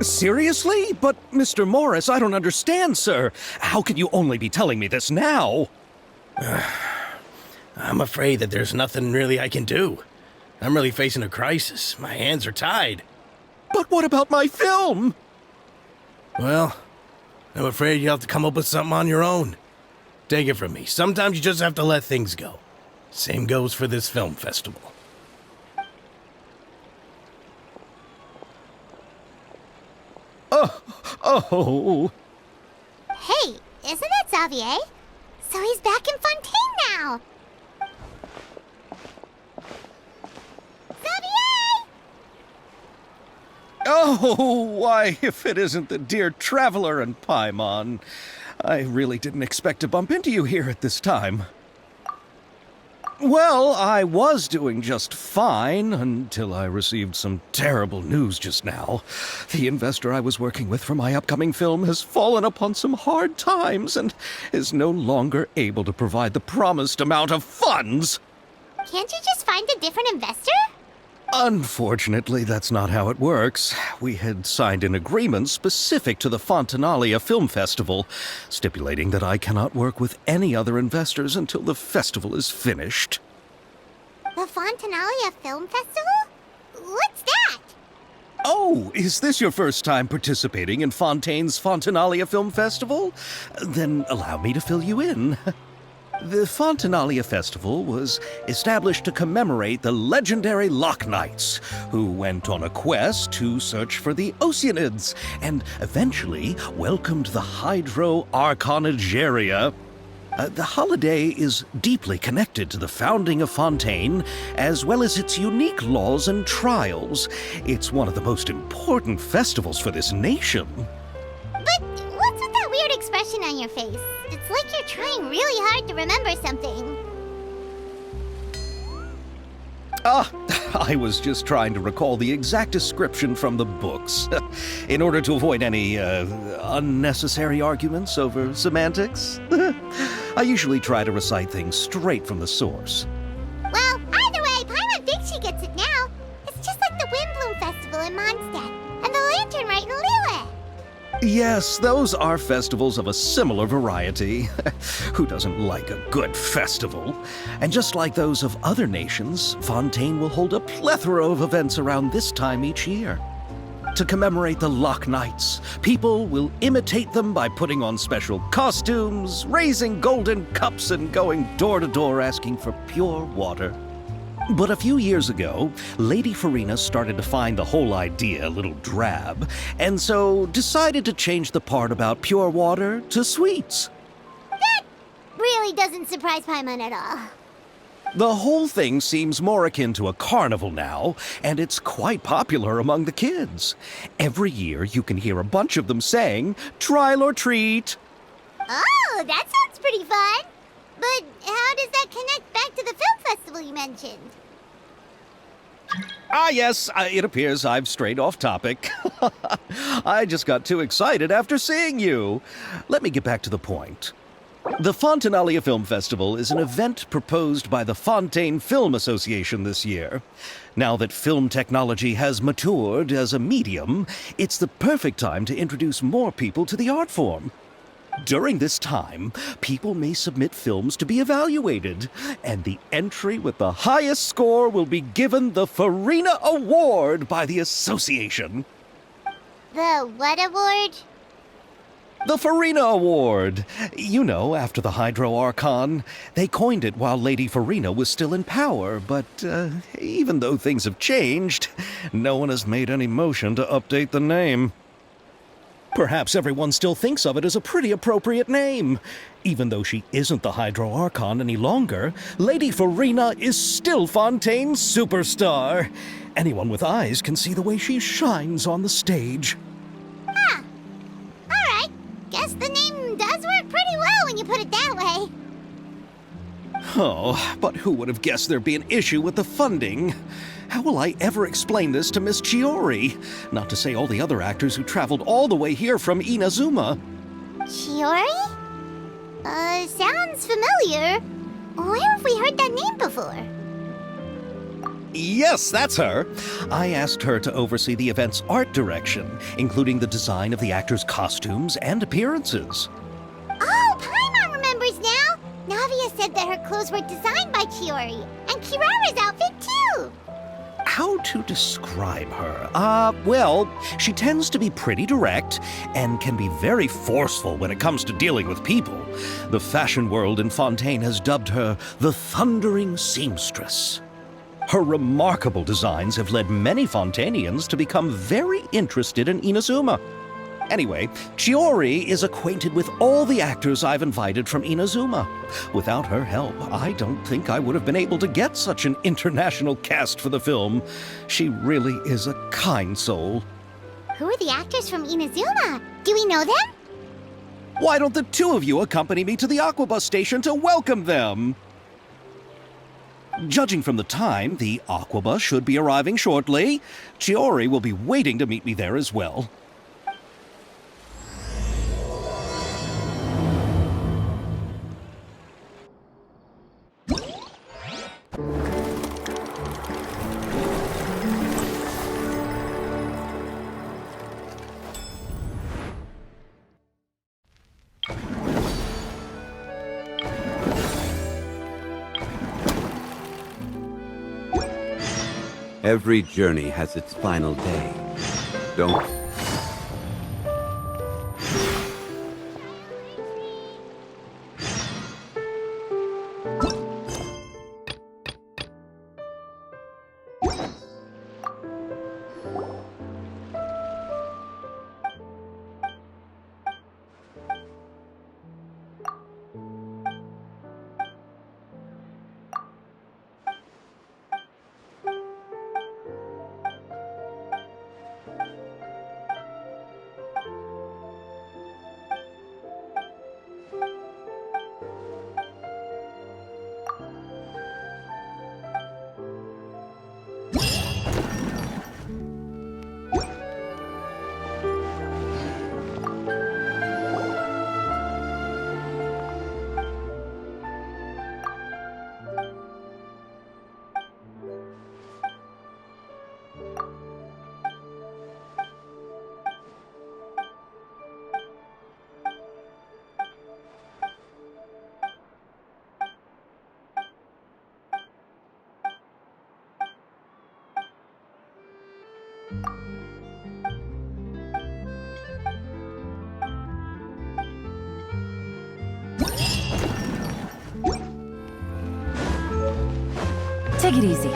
Seriously? But, Mr. Morris, I don't understand, sir. How can you only be telling me this now? I'm afraid that there's nothing really I can do. I'm really facing a crisis. My hands are tied. But what about my film? Well, I'm afraid you'll have to come up with something on your own. Take it from me. Sometimes you just have to let things go. Same goes for this film festival. Oh. Hey, isn't that Xavier? So he's back in Fontaine now! Xavier! Oh, why, if it isn't the dear Traveler and Paimon. I really didn't expect to bump into you here at this time. Well, I was doing just fine until I received some terrible news just now. The investor I was working with for my upcoming film has fallen upon some hard times and is no longer able to provide the promised amount of funds. Can't you just find a different investor? Unfortunately, that's not how it works. We had signed an agreement specific to the Fontanalia Film Festival, stipulating that I cannot work with any other investors until the festival is finished. The Fontanalia Film Festival? What's that? Oh, is this your first time participating in Fontaine's Fontanalia Film Festival? Then allow me to fill you in. The Fontanalia Festival was established to commemorate the legendary Loch Knights, who went on a quest to search for the Oceanids and eventually welcomed the Hydro Arconageria. The holiday is deeply connected to the founding of Fontaine, as well as its unique laws and trials. It's one of the most important festivals for this nation. But what's with that weird expression on your face? It's like you're trying really hard to remember something. I was just trying to recall the exact description from the books, in order to avoid any unnecessary arguments over semantics. I usually try to recite things straight from the source. Well, either way, Paimon thinks she gets it now. It's just like the Windbloom Festival in Mondstadt, and the Lantern Rite in Lille. Yes, those are festivals of a similar variety. Who doesn't like a good festival? And just like those of other nations, Fontaine will hold a plethora of events around this time each year. To commemorate the Loch Knights, people will imitate them by putting on special costumes, raising golden cups, and going door to door asking for pure water. But a few years ago, Lady Farina started to find the whole idea a little drab, and so decided to change the part about pure water to sweets. That really doesn't surprise Paimon at all. The whole thing seems more akin to a carnival now, and it's quite popular among the kids. Every year you can hear a bunch of them saying, "Trial or treat." Oh, that sounds pretty fun. But how does that connect back to the film festival you mentioned? Yes, it appears I've strayed off topic. I just got too excited after seeing you. Let me get back to the point. The Fontanalia Film Festival is an event proposed by the Fontaine Film Association this year. Now that film technology has matured as a medium, it's the perfect time to introduce more people to the art form. During this time, people may submit films to be evaluated, and the entry with the highest score will be given the Farina Award by the association. The what award? The Farina Award. You know, after the Hydro Archon. They coined it while Lady Farina was still in power, but even though things have changed, no one has made any motion to update the name. Perhaps everyone still thinks of it as a pretty appropriate name. Even though she isn't the Hydro Archon any longer, Lady Farina is still Fontaine's superstar. Anyone with eyes can see the way she shines on the stage. Huh. Alright. Guess the name does work pretty well when you put it that way. Oh, but who would have guessed there'd be an issue with the funding? How will I ever explain this to Miss Chiori? Not to say all the other actors who traveled all the way here from Inazuma. Chiori? Sounds familiar. Where have we heard that name before? Yes, that's her. I asked her to oversee the event's art direction, including the design of the actors' costumes and appearances. Oh, Paimon remembers now! Navia said that her clothes were designed by Chiori, and Kirara's outfit too! How to describe her? Well, she tends to be pretty direct and can be very forceful when it comes to dealing with people. The fashion world in Fontaine has dubbed her the Thundering Seamstress. Her remarkable designs have led many Fontainians to become very interested in Inazuma. Anyway, Chiori is acquainted with all the actors I've invited from Inazuma. Without her help, I don't think I would have been able to get such an international cast for the film. She really is a kind soul. Who are the actors from Inazuma? Do we know them? Why don't the two of you accompany me to the Aquabus station to welcome them? Judging from the time, the Aquabus should be arriving shortly. Chiori will be waiting to meet me there as well. Every journey has its final day. Don't... Take it easy.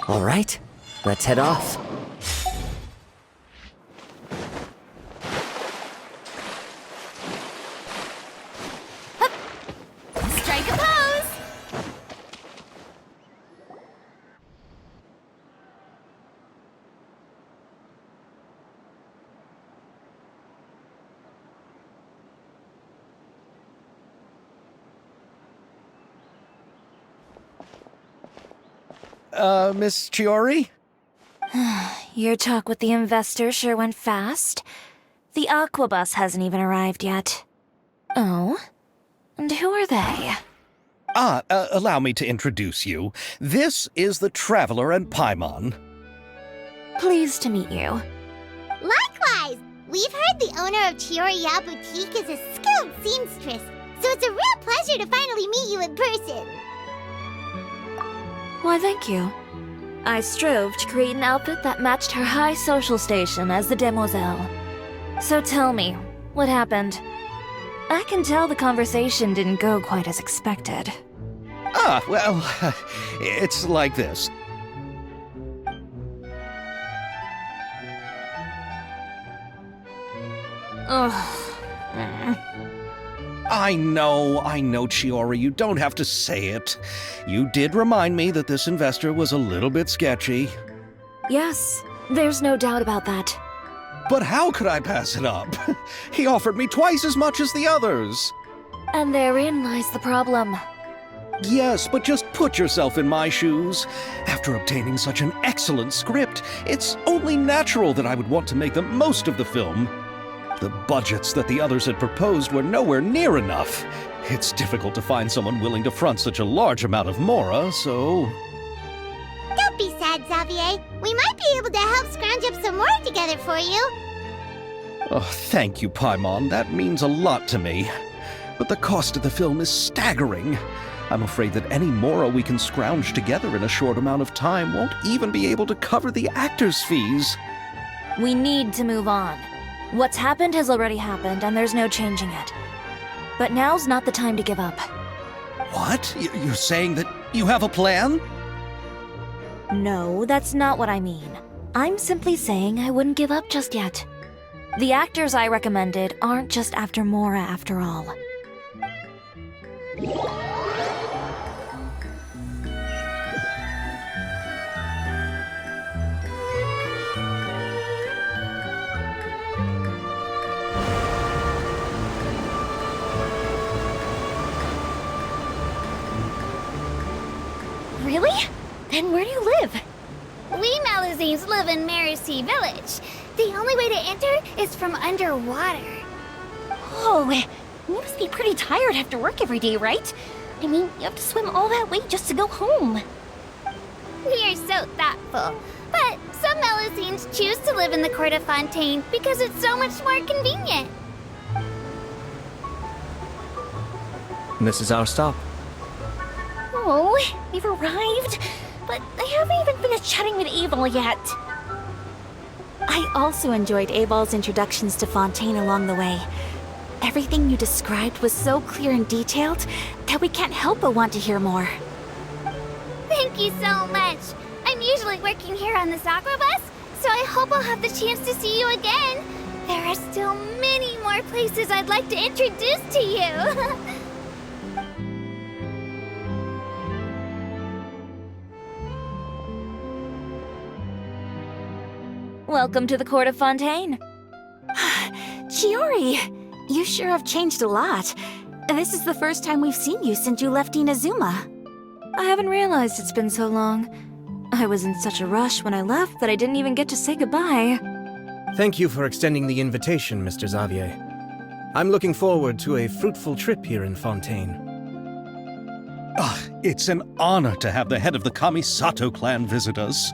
All right, let's head off. Strike a pose! Miss Chiori? Your talk with the investor sure went fast. The Aquabus hasn't even arrived yet. Oh? And who are they? Allow me to introduce you. This is the Traveler and Paimon. Pleased to meet you. Likewise! We've heard the owner of Chioriya Boutique is a skilled seamstress, so it's a real pleasure to finally meet you in person. Why, thank you. I strove to create an outfit that matched her high social station as the demoiselle. So tell me, what happened? I can tell the conversation didn't go quite as expected. Well, it's like this. Ugh. I know, Chiori, you don't have to say it. You did remind me that this investor was a little bit sketchy. Yes, there's no doubt about that. But how could I pass it up? He offered me twice as much as the others. And therein lies the problem. Yes, but just put yourself in my shoes. After obtaining such an excellent script, it's only natural that I would want to make the most of the film. The budgets that the others had proposed were nowhere near enough. It's difficult to find someone willing to front such a large amount of mora, so... Don't be sad, Xavier. We might be able to help scrounge up some more together for you. Oh, thank you, Paimon. That means a lot to me. But the cost of the film is staggering. I'm afraid that any mora we can scrounge together in a short amount of time won't even be able to cover the actors' fees. We need to move on. What's happened has already happened, and there's no changing it. But now's not the time to give up. What? You're saying that you have a plan? No, that's not what I mean. I'm simply saying I wouldn't give up just yet. The actors I recommended aren't just after Mora after all. Really? Then where do you live? We Malazines live in Marcy Village. The only way to enter is from underwater. Oh, you must be pretty tired after work every day, right? I mean, you have to swim all that way just to go home. We are so thoughtful. But some Malazines choose to live in the Court of Fontaine because it's so much more convenient. This is our stop. Oh, we've arrived, but I haven't even finished chatting with Abel yet. I also enjoyed Abel's introductions to Fontaine along the way. Everything you described was so clear and detailed that we can't help but want to hear more. Thank you so much. I'm usually working here on this Aquabus, so I hope I'll have the chance to see you again. There are still many more places I'd like to introduce to you. Welcome to the Court of Fontaine. Chiori, you sure have changed a lot. This is the first time we've seen you since you left Inazuma. I haven't realized it's been so long. I was in such a rush when I left that I didn't even get to say goodbye. Thank you for extending the invitation, Mr. Xavier. I'm looking forward to a fruitful trip here in Fontaine. It's an honor to have the head of the Kamisato clan visit us.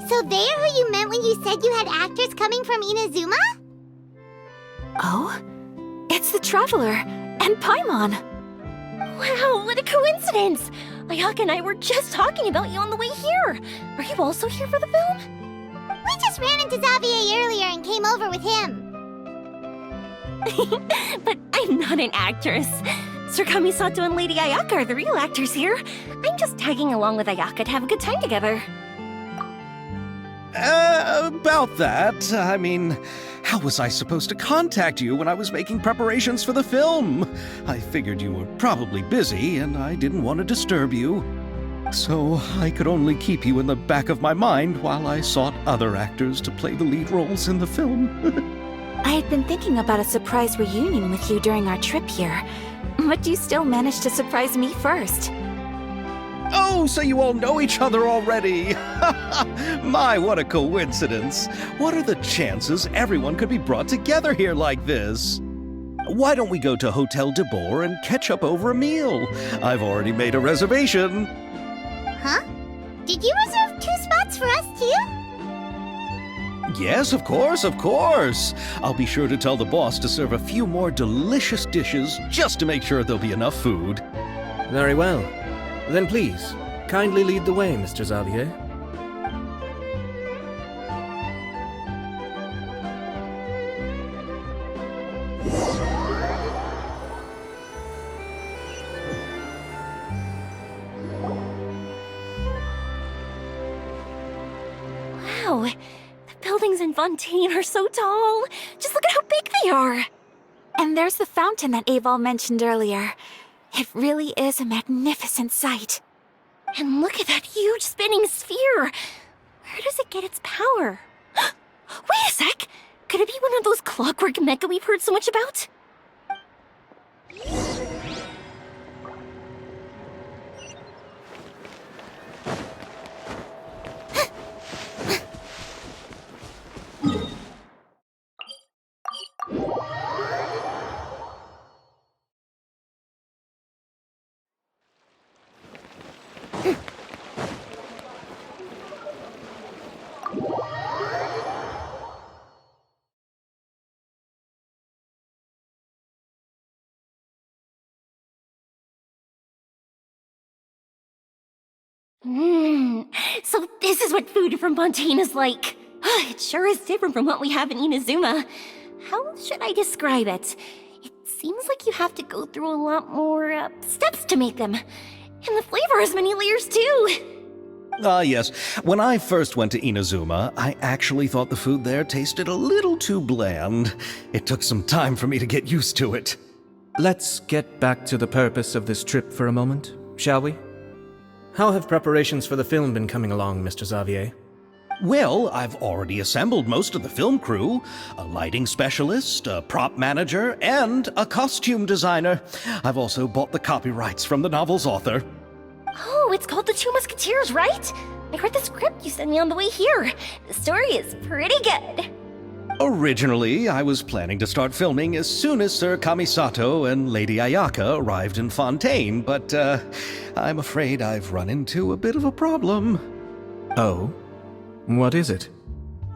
So they're who you meant when you said you had actors coming from Inazuma? Oh? It's the Traveler and Paimon. Wow, what a coincidence! Ayaka and I were just talking about you on the way here. Are you also here for the film? We just ran into Xavier earlier and came over with him. But I'm not an actress. Sir Kamisato and Lady Ayaka are the real actors here. I'm just tagging along with Ayaka to have a good time together. About that. I mean, how was I supposed to contact you when I was making preparations for the film? I figured you were probably busy, and I didn't want to disturb you. So I could only keep you in the back of my mind while I sought other actors to play the lead roles in the film. I had been thinking about a surprise reunion with you during our trip here, but you still managed to surprise me first. Oh, so you all know each other already! My, what a coincidence! What are the chances everyone could be brought together here like this? Why don't we go to Hotel de Boer and catch up over a meal? I've already made a reservation. Huh? Did you reserve 2 spots for us too? Yes, of course, of course. I'll be sure to tell the boss to serve a few more delicious dishes just to make sure there'll be enough food. Very well. Then please, kindly lead the way, Mr. Xavier. Wow, the buildings in Fontaine are so tall. Just look at how big they are. And there's the fountain that Aval mentioned earlier. It really is a magnificent sight. And look at that huge spinning sphere. Where does it get its power? Wait a sec! Could it be one of those clockwork mecha we've heard so much about? So this is what food from Fontaine is like. It sure is different from what we have in Inazuma. How should I describe it? It seems like you have to go through a lot more steps to make them. And the flavor has many layers too. Yes. When I first went to Inazuma, I actually thought the food there tasted a little too bland. It took some time for me to get used to it. Let's get back to the purpose of this trip for a moment, shall we? How have preparations for the film been coming along, Mr. Xavier? Well, I've already assembled most of the film crew, a lighting specialist, a prop manager, and a costume designer. I've also bought the copyrights from the novel's author. Oh, it's called The Two Musketeers, right? I read the script you sent me on the way here. The story is pretty good. Originally, I was planning to start filming as soon as Sir Kamisato and Lady Ayaka arrived in Fontaine, but I'm afraid I've run into a bit of a problem. Oh? What is it?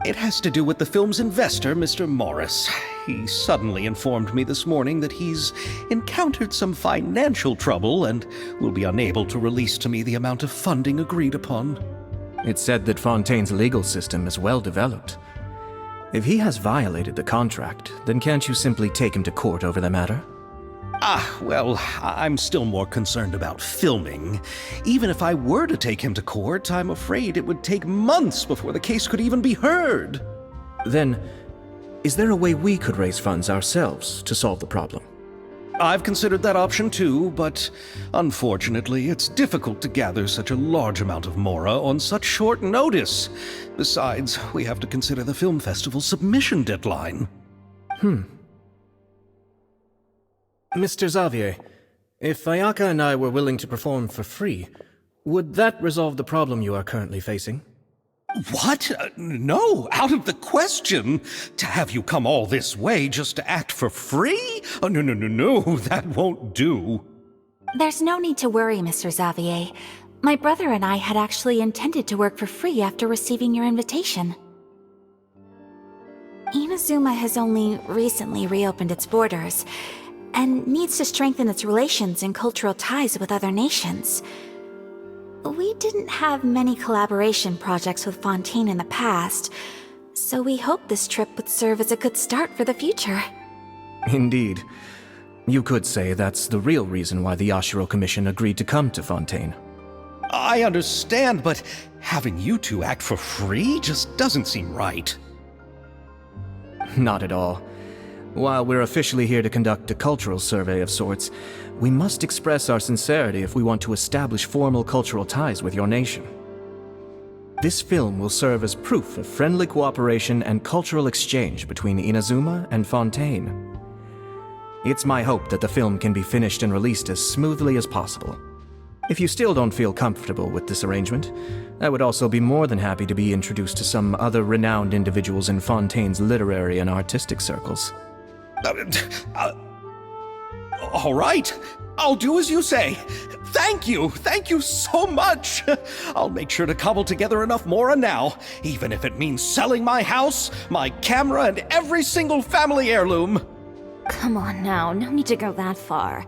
It has to do with the film's investor, Mr. Morris. He suddenly informed me this morning that he's encountered some financial trouble and will be unable to release to me the amount of funding agreed upon. It's said that Fontaine's legal system is well developed. If he has violated the contract, then can't you simply take him to court over the matter? Well, I'm still more concerned about filming. Even if I were to take him to court, I'm afraid it would take months before the case could even be heard. Then, is there a way we could raise funds ourselves to solve the problem? I've considered that option too, but unfortunately, it's difficult to gather such a large amount of mora on such short notice. Besides, we have to consider the film festival's submission deadline. Mr. Xavier, if Ayaka and I were willing to perform for free, would that resolve the problem you are currently facing? What? No, out of the question. To have you come all this way just to act for free? Oh, no, that won't do. There's no need to worry, Mr. Xavier. My brother and I had actually intended to work for free after receiving your invitation. Inazuma has only recently reopened its borders, and needs to strengthen its relations and cultural ties with other nations. We didn't have many collaboration projects with Fontaine in the past, so we hoped this trip would serve as a good start for the future. Indeed. You could say that's the real reason why the Yashiro Commission agreed to come to Fontaine. I understand, but Having you two act for free just doesn't seem right. Not at all. While we're officially here to conduct a cultural survey of sorts, we must express our sincerity if we want to establish formal cultural ties with your nation. This film will serve as proof of friendly cooperation and cultural exchange between Inazuma and Fontaine. It's my hope that the film can be finished and released as smoothly as possible. If you still don't feel comfortable with this arrangement, I would also be more than happy to be introduced to some other renowned individuals in Fontaine's literary and artistic circles. All right, I'll do as you say. Thank you so much. I'll make sure to cobble together enough mora now, even if it means selling my house, my camera, and every single family heirloom. Come on now, no need to go that far.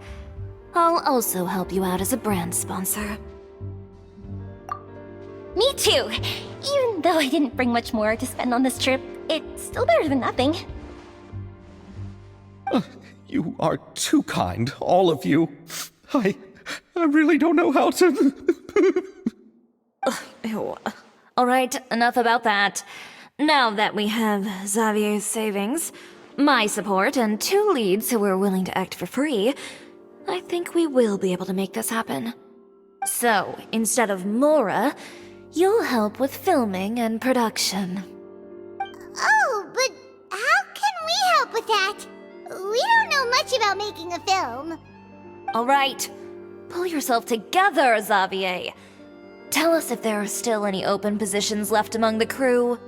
I'll also help you out as a brand sponsor. Me too. Even though I didn't bring much more to spend on this trip, it's still better than nothing. You are too kind, all of you. I really don't know how to... Ew. All right, enough about that. Now that we have Xavier's savings, my support, and 2 leads who are willing to act for free, I think we will be able to make this happen. So, instead of Mora, you'll help with filming and production. Oh, but how can we help with that? We don't know much about making a film. All right, pull yourself together, Xavier. Tell us if there are still any open positions left among the crew.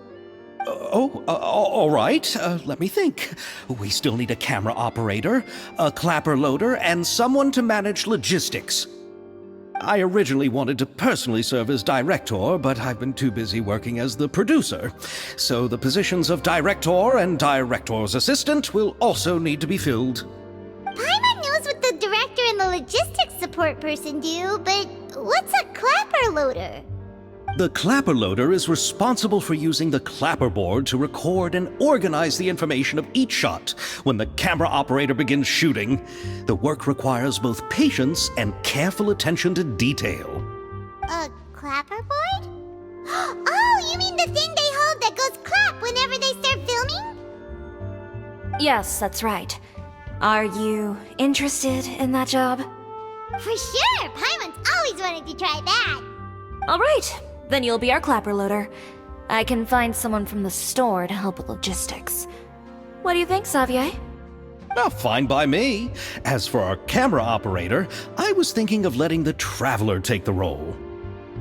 All right. Let me think. We still need a camera operator, a clapper loader, and someone to manage logistics. I originally wanted to personally serve as director, but I've been too busy working as the producer. So the positions of director and director's assistant will also need to be filled. Paimon knows what the director and the logistics support person do, but what's a clapper loader? The clapper loader is responsible for using the clapper board to record and organize the information of each shot when the camera operator begins shooting. The work requires both patience and careful attention to detail. A clapper board? Oh, you mean the thing they hold that goes clap whenever they start filming? Yes, that's right. Are you interested in that job? For sure! Paimon's always wanted to try that. All right, then you'll be our clapper loader. I can find someone from the store to help with logistics. What do you think, Xavier? Fine by me. As for our camera operator, I was thinking of letting the Traveler take the role.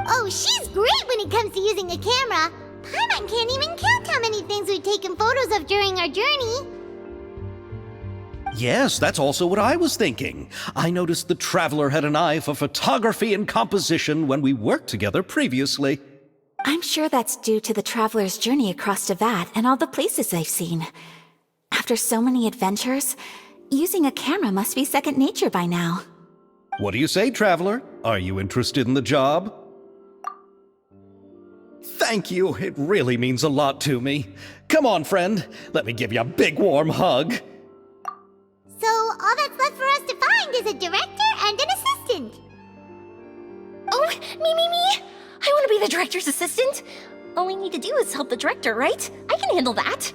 Oh, she's great when it comes to using a camera. Paimon can't even count how many things we've taken photos of during our journey. Yes, that's also what I was thinking. I noticed the Traveler had an eye for photography and composition when we worked together previously. I'm sure that's due to the traveler's journey across Devat and all the places they've seen. After so many adventures, using a camera must be second nature by now. What do you say, Traveler? Are you interested in the job? Thank you. It really means a lot to me. Come on, friend. Let me give you a big warm hug. So all that's left for us to find is a director and an assistant. Oh, me! I want to be the director's assistant. All we need to do is help the director, right? I can handle that.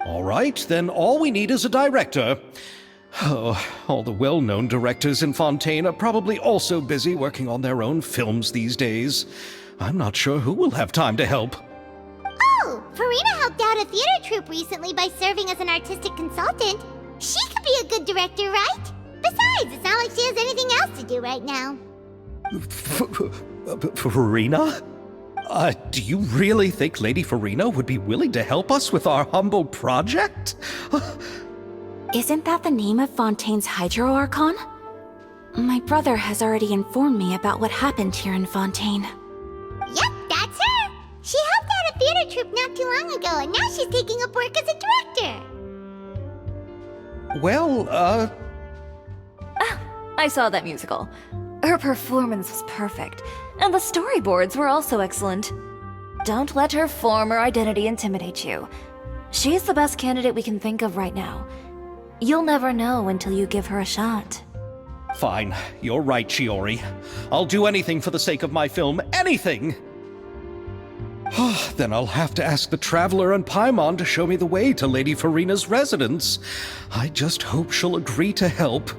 All right, then all we need is a director. Oh, all the well-known directors in Fontaine are probably also busy working on their own films these days. I'm not sure who will have time to help. Oh, Farina helped out a theater troupe recently by serving as an artistic consultant. She could be a good director, right? Besides, it's not like she has anything else to do right now. Farina? Do you really think Lady Farina would be willing to help us with our humble project? Isn't that the name of Fontaine's Hydro Archon? My brother has already informed me about what happened here in Fontaine. Yep, that's her. She helped out a theater troupe not too long ago, and now she's taking up work as a director. Well, I saw that musical. Her performance was perfect, and the storyboards were also excellent. Don't let her form or identity intimidate you. She's the best candidate we can think of right now. You'll never know until you give her a shot. Fine. You're right, Shiori. I'll do anything for the sake of my film. Anything! Then I'll have to ask the Traveler and Paimon to show me the way to Lady Farina's residence. I just hope she'll agree to help.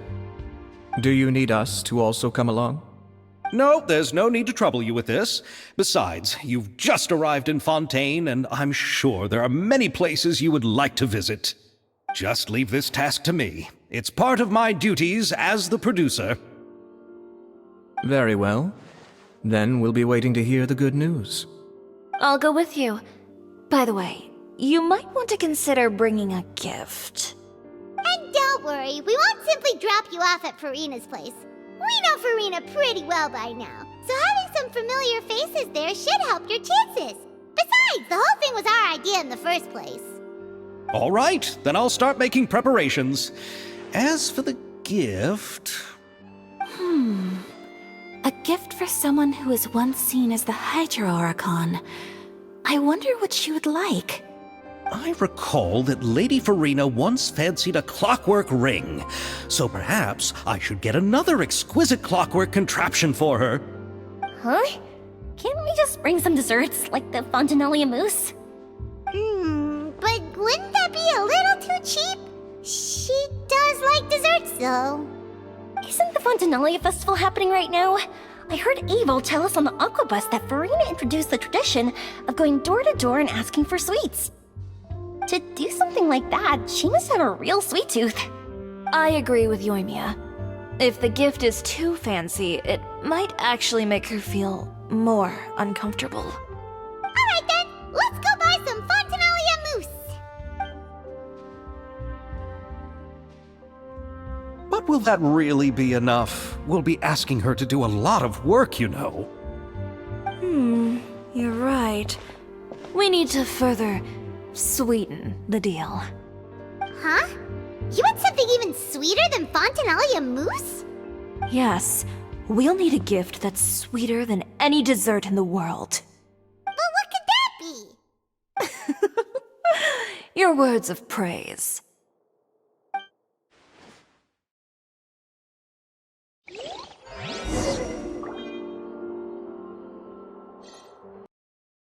Do you need us to also come along? No, there's no need to trouble you with this. Besides, you've just arrived in Fontaine, and I'm sure there are many places you would like to visit. Just leave this task to me. It's part of my duties as the producer. Very well. Then we'll be waiting to hear the good news. I'll go with you. By the way, you might want to consider bringing a gift. And don't worry, we won't simply drop you off at Farina's place. We know Farina pretty well by now, so having some familiar faces there should help your chances. Besides, the whole thing was our idea in the first place. All right, then I'll start making preparations. As for the gift... A gift for someone who was once seen as the Hydra Oricon. I wonder what she would like. I recall that Lady Farina once fancied a clockwork ring, so perhaps I should get another exquisite clockwork contraption for her. Huh? Can't we just bring some desserts, like the Fontanalia mousse? But wouldn't that be a little too cheap? She does like desserts, though. Isn't the Fontanalia festival happening right now? I heard Abel tell us on the Aquabus that Farina introduced the tradition of going door to door and asking for sweets. To do something like that, she must have a real sweet tooth. I agree with Yoimiya. If the gift is too fancy, it might actually make her feel more uncomfortable. Alright then, let's go buy some Fontanalia mousse. But will that really be enough? We'll be asking her to do a lot of work, you know. You're right. We need to further sweeten the deal. Huh? You want something even sweeter than Fontanalia mousse? Yes, we'll need a gift that's sweeter than any dessert in the world. But what could that be? Your words of praise.